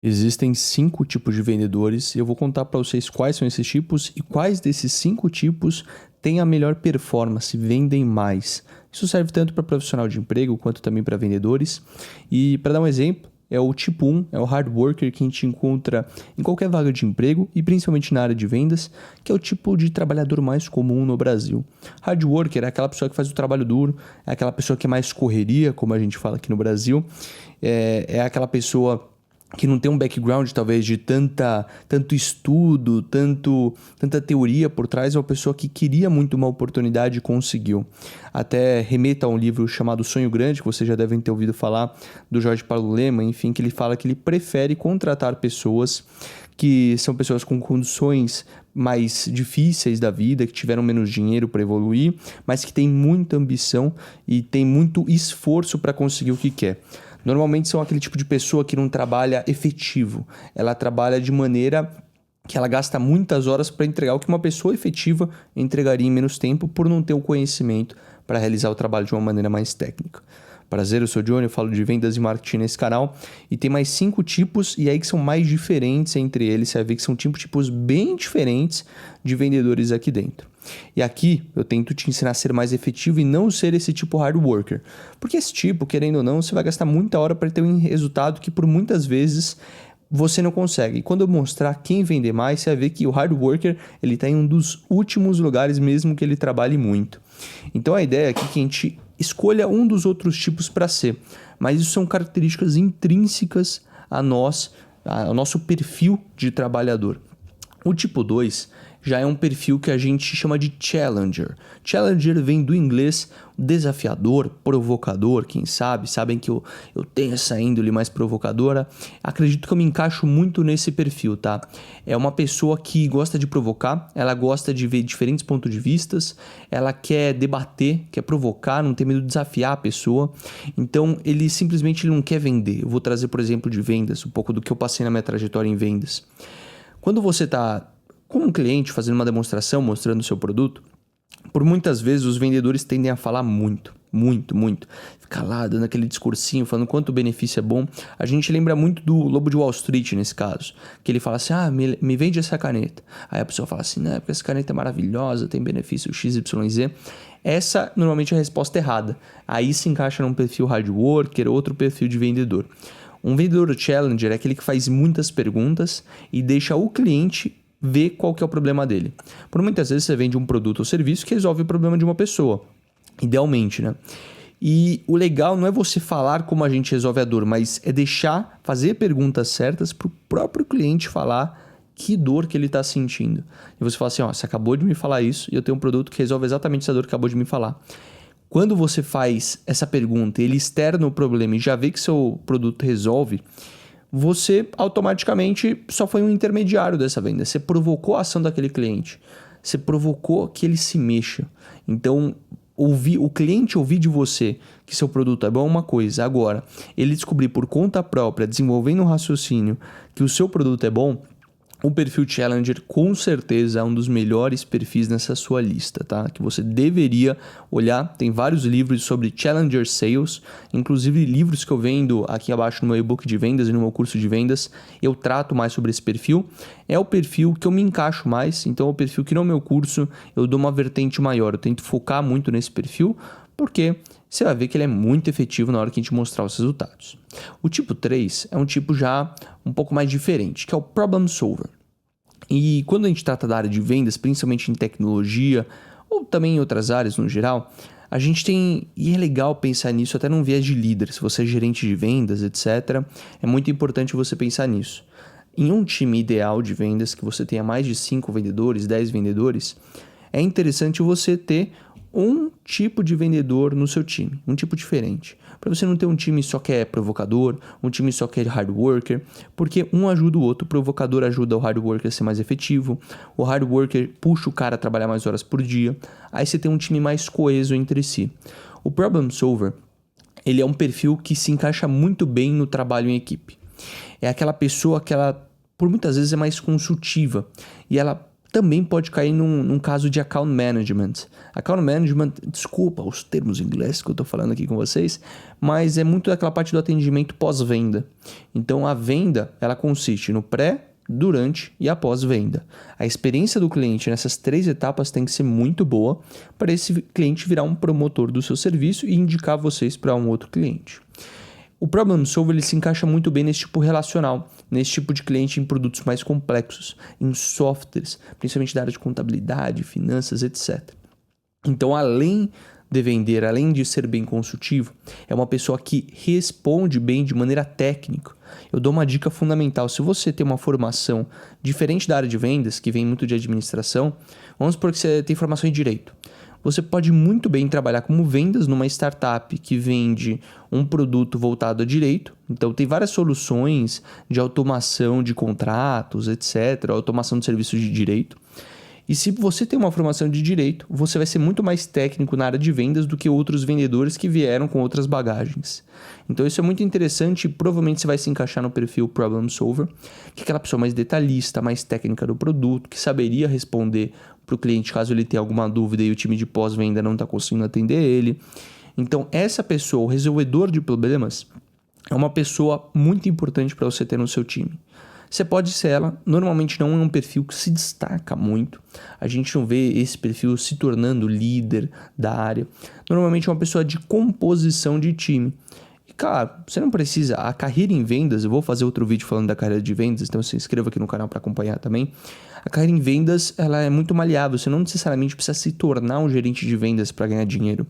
Existem 5 tipos de vendedores e eu vou contar para vocês quais são esses tipos e quais desses 5 tipos têm a melhor performance, vendem mais. Isso serve tanto para profissional de emprego quanto também para vendedores. E para dar um exemplo, é o tipo 1, é o hard worker que a gente encontra em qualquer vaga de emprego e principalmente na área de vendas, que é o tipo de trabalhador mais comum no Brasil. Hard worker é aquela pessoa que faz o trabalho duro, é aquela pessoa que é mais correria, como a gente fala aqui no Brasil, é aquela pessoa que não tem um background talvez de tanto estudo, tanta teoria por trás, é uma pessoa que queria muito uma oportunidade e conseguiu. Até remeta a um livro chamado Sonho Grande, que vocês já devem ter ouvido falar, do Jorge Paulo Lemann, enfim, que ele fala que ele prefere contratar pessoas que são pessoas com condições mais difíceis da vida, que tiveram menos dinheiro para evoluir, mas que têm muita ambição e têm muito esforço para conseguir o que quer. Normalmente são aquele tipo de pessoa que não trabalha efetivo. Ela trabalha de maneira que ela gasta muitas horas para entregar o que uma pessoa efetiva entregaria em menos tempo por não ter o conhecimento para realizar o trabalho de uma maneira mais técnica. Prazer, eu sou o Johnny, eu falo de vendas e marketing nesse canal e tem mais 5 tipos e aí que são mais diferentes entre eles, você vai ver que são tipos bem diferentes de vendedores aqui dentro. E aqui eu tento te ensinar a ser mais efetivo e não ser esse tipo hard worker. Porque esse tipo, querendo ou não, você vai gastar muita hora para ter um resultado que por muitas vezes você não consegue. E quando eu mostrar quem vender mais, você vai ver que o hard worker ele está em um dos últimos lugares mesmo que ele trabalhe muito. Então a ideia aqui é que a gente escolha um dos outros tipos para ser. Mas isso são características intrínsecas a nós, ao nosso perfil de trabalhador. O tipo 2 já é um perfil que a gente chama de Challenger. Challenger vem do inglês desafiador, provocador, quem sabe? Sabem que eu tenho essa índole mais provocadora. Acredito que eu me encaixo muito nesse perfil, tá? É uma pessoa que gosta de provocar, ela gosta de ver diferentes pontos de vistas, ela quer debater, quer provocar, não tem medo de desafiar a pessoa. Então, ele simplesmente não quer vender. Eu vou trazer, por exemplo, de vendas, um pouco do que eu passei na minha trajetória em vendas. Quando você está com um cliente fazendo uma demonstração, mostrando o seu produto, por muitas vezes os vendedores tendem a falar muito. Ficar lá dando aquele discursinho, falando quanto o benefício é bom. A gente lembra muito do Lobo de Wall Street nesse caso. Que ele fala assim, me vende essa caneta. Aí a pessoa fala assim, não, porque essa caneta é maravilhosa, tem benefício XYZ. Essa normalmente é a resposta errada. Aí se encaixa num perfil hard worker, outro perfil de vendedor. Um vendedor challenger é aquele que faz muitas perguntas e deixa o cliente ver qual que é o problema dele. Por muitas vezes você vende um produto ou serviço que resolve o problema de uma pessoa, idealmente, né? E o legal não é você falar como a gente resolve a dor, mas é fazer perguntas certas para o próprio cliente falar que dor que ele está sentindo. E você fala assim, você acabou de me falar isso e eu tenho um produto que resolve exatamente essa dor que acabou de me falar. Quando você faz essa pergunta e ele externa o problema e já vê que seu produto resolve, você automaticamente só foi um intermediário dessa venda. Você provocou a ação daquele cliente. Você provocou que ele se mexa. Então, o cliente ouvir de você que seu produto é bom é uma coisa. Agora, ele descobrir por conta própria, desenvolvendo um raciocínio, que o seu produto é bom, o perfil Challenger com certeza é um dos melhores perfis nessa sua lista, tá? Que você deveria olhar. Tem vários livros sobre Challenger Sales, inclusive livros que eu vendo aqui abaixo no meu e-book de vendas e no meu curso de vendas. Eu trato mais sobre esse perfil. É o perfil que eu me encaixo mais, então é o perfil que no meu curso eu dou uma vertente maior. Eu tento focar muito nesse perfil, porque você vai ver que ele é muito efetivo na hora que a gente mostrar os resultados. O tipo 3 é um tipo já um pouco mais diferente, que é o Problem Solver. E quando a gente trata da área de vendas, principalmente em tecnologia, ou também em outras áreas no geral, a gente tem, e é legal pensar nisso até num viés de líder, se você é gerente de vendas, etc., é muito importante você pensar nisso. Em um time ideal de vendas, que você tenha mais de 5 vendedores, 10 vendedores, é interessante você ter um tipo de vendedor no seu time, um tipo diferente. Para você não ter um time só que é provocador, um time só que é hard worker, porque um ajuda o outro. O provocador ajuda o hard worker a ser mais efetivo, o hard worker puxa o cara a trabalhar mais horas por dia, aí você tem um time mais coeso entre si. O problem solver, ele é um perfil que se encaixa muito bem no trabalho em equipe. É aquela pessoa que ela, por muitas vezes, é mais consultiva e ela também pode cair num caso de account management. Account management, desculpa os termos em inglês que eu estou falando aqui com vocês, mas é muito daquela parte do atendimento pós-venda. Então a venda, ela consiste no pré, durante e após-venda. A experiência do cliente nessas 3 etapas tem que ser muito boa para esse cliente virar um promotor do seu serviço e indicar vocês para um outro cliente. O Problem Solver ele se encaixa muito bem nesse tipo relacional, nesse tipo de cliente em produtos mais complexos, em softwares, principalmente da área de contabilidade, finanças, etc. Então, além de vender, além de ser bem consultivo, é uma pessoa que responde bem de maneira técnica. Eu dou uma dica fundamental. Se você tem uma formação diferente da área de vendas, que vem muito de administração, vamos supor que você tem formação em direito. Você pode muito bem trabalhar como vendas numa startup que vende um produto voltado a direito. Então, tem várias soluções de automação de contratos, etc., automação de serviços de direito. E se você tem uma formação de direito, você vai ser muito mais técnico na área de vendas do que outros vendedores que vieram com outras bagagens. Então, isso é muito interessante e provavelmente você vai se encaixar no perfil Problem Solver, que é aquela pessoa mais detalhista, mais técnica do produto, que saberia responder para o cliente caso ele tenha alguma dúvida e o time de pós-venda não está conseguindo atender ele. Então, essa pessoa, o resolvedor de problemas, é uma pessoa muito importante para você ter no seu time. Você pode ser ela, normalmente não é um perfil que se destaca muito, a gente não vê esse perfil se tornando líder da área, normalmente é uma pessoa de composição de time. E claro, você não precisa, a carreira em vendas, eu vou fazer outro vídeo falando da carreira de vendas, então se inscreva aqui no canal para acompanhar também. A carreira em vendas ela é muito maleável, você não necessariamente precisa se tornar um gerente de vendas para ganhar dinheiro.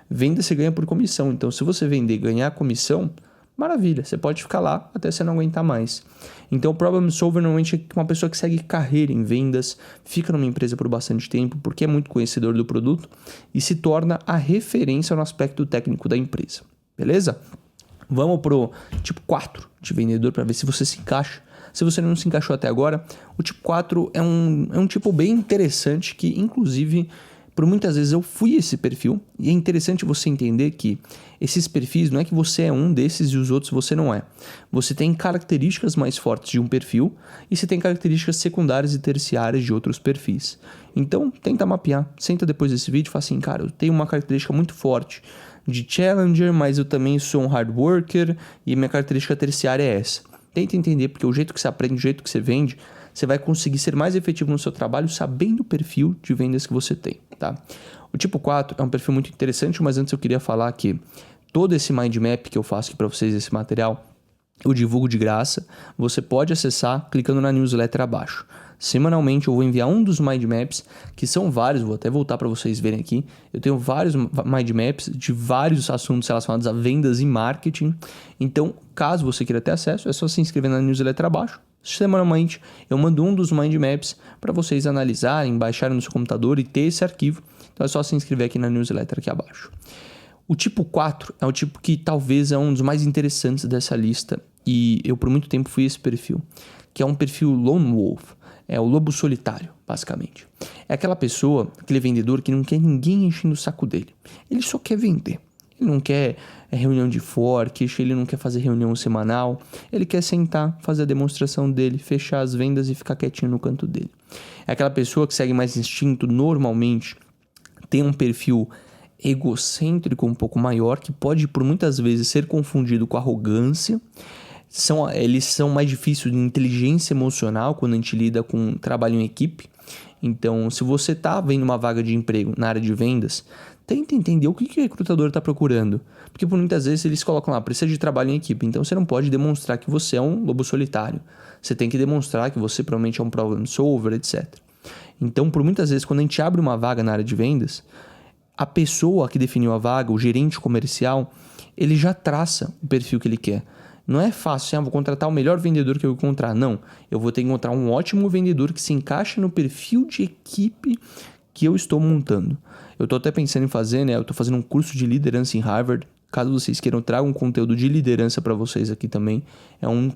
Venda você ganha por comissão, então se você vender e ganhar comissão, maravilha, você pode ficar lá até você não aguentar mais. Então o Problem Solver normalmente é uma pessoa que segue carreira em vendas, fica numa empresa por bastante tempo porque é muito conhecedor do produto e se torna a referência no aspecto técnico da empresa, beleza? Vamos pro tipo 4 de vendedor para ver se você se encaixa. Se você não se encaixou até agora, o tipo 4 é um tipo bem interessante que inclusive por muitas vezes eu fui esse perfil e é interessante você entender que esses perfis não é que você é um desses e os outros você não é. Você tem características mais fortes de um perfil e você tem características secundárias e terciárias de outros perfis. Então tenta mapear, senta depois desse vídeo e fala assim, cara, eu tenho uma característica muito forte de challenger, mas eu também sou um hard worker e minha característica terciária é essa. Tenta entender, porque o jeito que você aprende, o jeito que você vende, você vai conseguir ser mais efetivo no seu trabalho sabendo o perfil de vendas que você tem, tá? O tipo 4 é um perfil muito interessante, mas antes eu queria falar que todo esse mind map que eu faço aqui para vocês, esse material, eu divulgo de graça. Você pode acessar clicando na newsletter abaixo. Semanalmente eu vou enviar um dos mind maps, que são vários, vou até voltar para vocês verem aqui. Eu tenho vários mind maps de vários assuntos relacionados a vendas e marketing. Então, caso você queira ter acesso, é só se inscrever na newsletter abaixo. Semanalmente eu mando um dos mind maps para vocês analisarem, baixarem no seu computador e ter esse arquivo. Então é só se inscrever aqui na newsletter aqui abaixo. O tipo 4 é o tipo que talvez é um dos mais interessantes dessa lista e eu por muito tempo fui esse perfil, que é um perfil lone wolf. É o lobo solitário, basicamente. É aquela pessoa, aquele vendedor que não quer ninguém enchendo o saco dele. Ele só quer vender. Ele não quer reunião de forecast, ele não quer fazer reunião semanal. Ele quer sentar, fazer a demonstração dele, fechar as vendas e ficar quietinho no canto dele. É aquela pessoa que segue mais instinto, normalmente tem um perfil egocêntrico um pouco maior, que pode por muitas vezes ser confundido com arrogância. Eles são mais difíceis de inteligência emocional quando a gente lida com trabalho em equipe. Então, se você está vendo uma vaga de emprego na área de vendas, tenta entender o que o recrutador está procurando. Porque por muitas vezes eles colocam lá, precisa de trabalho em equipe. Então, você não pode demonstrar que você é um lobo solitário. Você tem que demonstrar que você provavelmente é um problem solver, etc. Então, por muitas vezes, quando a gente abre uma vaga na área de vendas, a pessoa que definiu a vaga, o gerente comercial, ele já traça o perfil que ele quer. Não é fácil, vou contratar o melhor vendedor que eu encontrar. Não, eu vou ter que encontrar um ótimo vendedor que se encaixe no perfil de equipe que eu estou montando. Eu estou até pensando em fazer, eu estou fazendo um curso de liderança em Harvard. Caso vocês queiram, eu trago um conteúdo de liderança para vocês aqui também. É um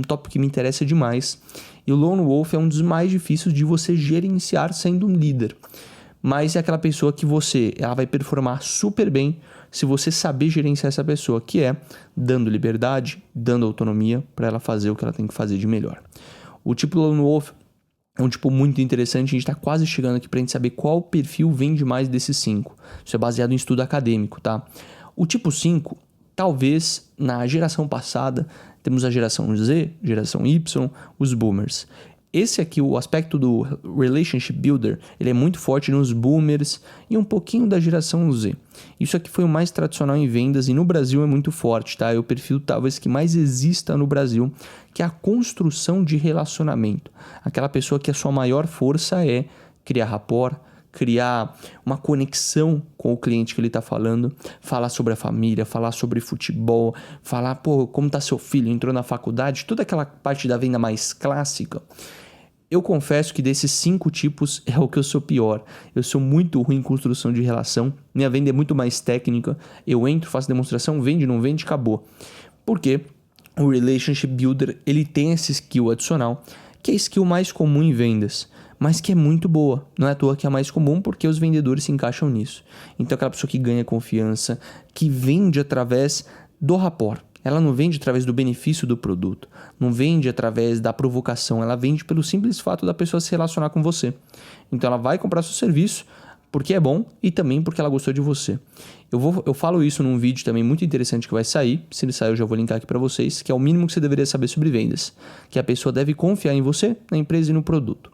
tópico que me interessa demais. E o Lone Wolf é um dos mais difíceis de você gerenciar sendo um líder. Mas é aquela pessoa que ela vai performar super bem se você saber gerenciar essa pessoa, que é dando liberdade, dando autonomia para ela fazer o que ela tem que fazer de melhor. O tipo Lone Wolf É um tipo muito interessante, a gente está quase chegando aqui para a gente saber qual perfil vende mais desses 5. Isso é baseado em estudo acadêmico, tá? O tipo 5, talvez na geração passada, temos a geração Z, geração Y, os boomers. Esse aqui, o aspecto do Relationship Builder, ele é muito forte nos boomers e um pouquinho da geração Z. Isso aqui foi o mais tradicional em vendas e no Brasil é muito forte, tá? É o perfil talvez que mais exista no Brasil, que é a construção de relacionamento. Aquela pessoa que a sua maior força é criar rapport, criar uma conexão com o cliente que ele está falando, falar sobre a família, falar sobre futebol, falar, pô, como tá seu filho, entrou na faculdade, toda aquela parte da venda mais clássica. Eu confesso que desses 5 tipos é o que eu sou pior. Eu sou muito ruim em construção de relação, minha venda é muito mais técnica, eu entro, faço demonstração, vende, não vende, acabou. Por quê? O Relationship Builder, ele tem esse skill adicional, que é a skill mais comum em vendas, mas que é muito boa. Não é à toa que é a mais comum, porque os vendedores se encaixam nisso. Então, aquela pessoa que ganha confiança, que vende através do rapport. Ela não vende através do benefício do produto, não vende através da provocação, ela vende pelo simples fato da pessoa se relacionar com você. Então, ela vai comprar seu serviço porque é bom e também porque ela gostou de você. Eu falo isso num vídeo também muito interessante que vai sair. Se ele sair, eu já vou linkar aqui para vocês, que é o mínimo que você deveria saber sobre vendas. Que a pessoa deve confiar em você, na empresa e no produto.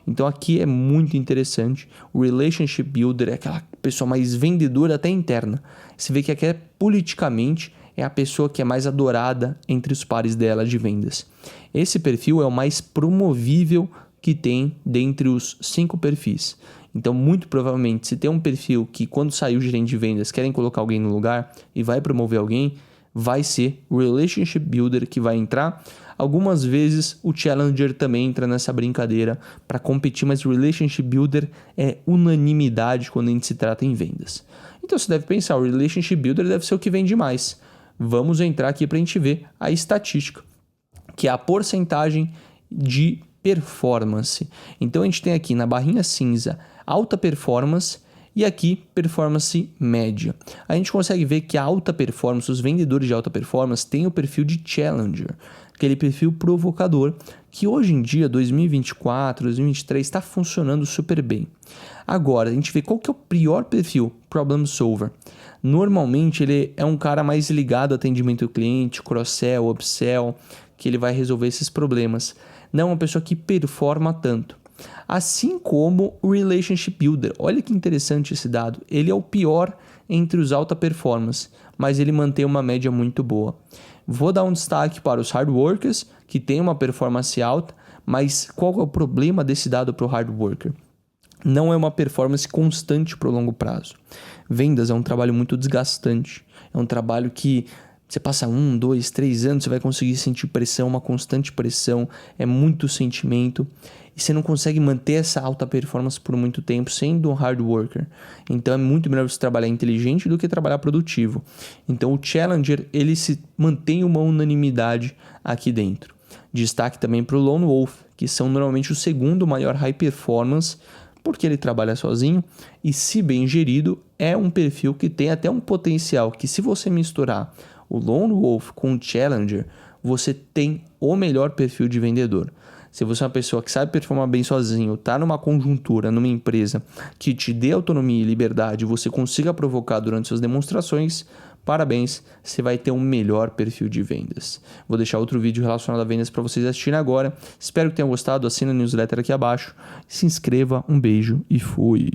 Então aqui é muito interessante. O Relationship Builder é aquela pessoa mais vendedora até interna. Você vê que aqui é politicamente é a pessoa que é mais adorada entre os pares dela de vendas. Esse perfil é o mais promovível que tem dentre os 5 perfis. Então, muito provavelmente, se tem um perfil que quando sair o gerente de vendas querem colocar alguém no lugar e vai promover alguém, vai ser o Relationship Builder que vai entrar. Algumas vezes o Challenger também entra nessa brincadeira para competir, mas o Relationship Builder é unanimidade quando a gente se trata em vendas. Então você deve pensar, o Relationship Builder deve ser o que vende mais. Vamos entrar aqui para a gente ver a estatística, que é a porcentagem de performance. Então a gente tem aqui na barrinha cinza alta performance e aqui performance média. A gente consegue ver que a alta performance, os vendedores de alta performance têm o perfil de Challenger, aquele perfil provocador que hoje em dia, 2024, 2023, está funcionando super bem. Agora, a gente vê qual que é o pior perfil, Problem Solver. Normalmente ele é um cara mais ligado ao atendimento ao cliente, cross-sell, upsell, que ele vai resolver esses problemas. Não é uma pessoa que performa tanto. Assim como o Relationship Builder. Olha que interessante esse dado. Ele é o pior entre os alta performance, mas ele mantém uma média muito boa. Vou dar um destaque para os hard workers, que tem uma performance alta, mas qual é o problema desse dado para o hard worker? Não é uma performance constante para o longo prazo. Vendas é um trabalho muito desgastante. É um trabalho que você passa 1, 2, 3 anos, você vai conseguir sentir pressão, uma constante pressão, é muito sentimento. E você não consegue manter essa alta performance por muito tempo sendo um hard worker. Então é muito melhor você trabalhar inteligente do que trabalhar produtivo. Então o Challenger, ele se mantém uma unanimidade aqui dentro. Destaque também para o Lone Wolf, que são normalmente o segundo maior high performance, porque ele trabalha sozinho e, se bem gerido, é um perfil que tem até um potencial que, se você misturar o Lone Wolf com o Challenger, você tem o melhor perfil de vendedor. Se você é uma pessoa que sabe performar bem sozinho, está numa conjuntura, numa empresa que te dê autonomia e liberdade, você consiga provocar durante suas demonstrações, parabéns, você vai ter um melhor perfil de vendas. Vou deixar outro vídeo relacionado a vendas para vocês assistirem agora. Espero que tenham gostado, assina a newsletter aqui abaixo, se inscreva, um beijo e fui!